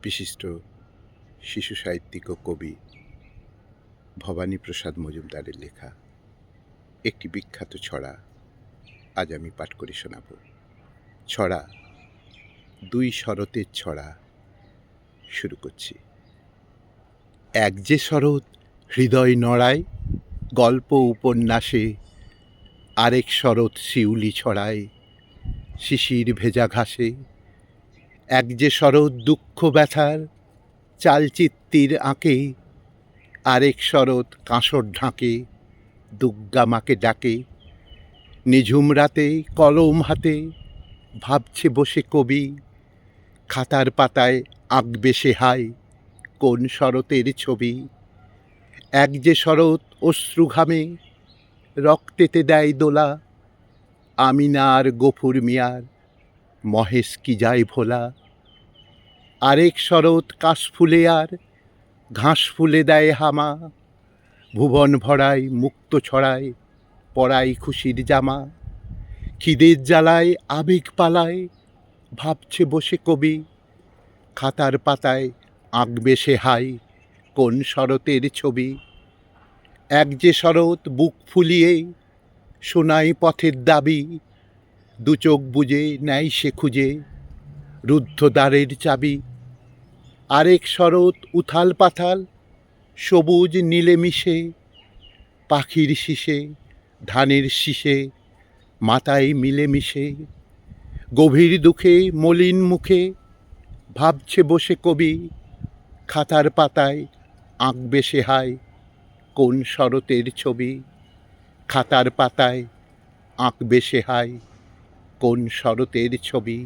বিশিষ্ট শিশু সাহিত্যিক ও কবি ভবানীপ্রসাদ মজুমদারের লেখা একটি বিখ্যাত ছড়া আজ আমি পাঠ করে শোনাব। ছড়া দুই শরতের ছড়া শুরু করছি। এক যে শরৎ হৃদয় নড়ায় গল্প উপন্যাসে, আরেক শরৎ শিউলি ছড়ায় শিশির ভেজা ঘাসে। এক যে শরৎ দুঃখ ব্যথার চালচিত্তির আঁকে, আরেক শরৎ কাঁসর ঢাকে দুর্গা মাকে ডাকে। নিঝুম রাতে কলম হাতে ভাবছে বসে কবি, খাতার পাতায় আঁকবে সে হায় কোন শরতের ছবি। এক যে শরৎ অশ্রু ঘামে রক্তেতে দেয় দোলা, আমিনার গফুর মিয়ার মহেশ কি যায় ভোলা। আরেক শরৎ কাশফুলে আর ঘাস ফুলে দেয় হামা, ভুবন ভরায় মুক্ত ছড়ায় পরাই খুশির জামা। খিদের জ্বালায় আবেগ পালায় ভাবছে বসে কবি, খাতার পাতায় আঁকবে সে হায় কোন শরতের ছবি। এক যে শরৎ বুক ফুলিয়ে শোনায় পথের দাবি, দু চোখ বুজে নেয় সে খুঁজে রুদ্ধ দ্বারের চাবি। আরেক শরৎ উথাল পাথাল সবুজ নীলে মিশে, পাখির শিশে ধানের শীষে মাথায় মিলে মিশে। গভীর দুঃখে মলিন মুখে ভাবছে বসে কবি, খাতার পাতায় আঁকবে সে হায় কোন শরতের ছবি। খাতার পাতায় আঁকবে সে হায় কোন শরতের ছবি।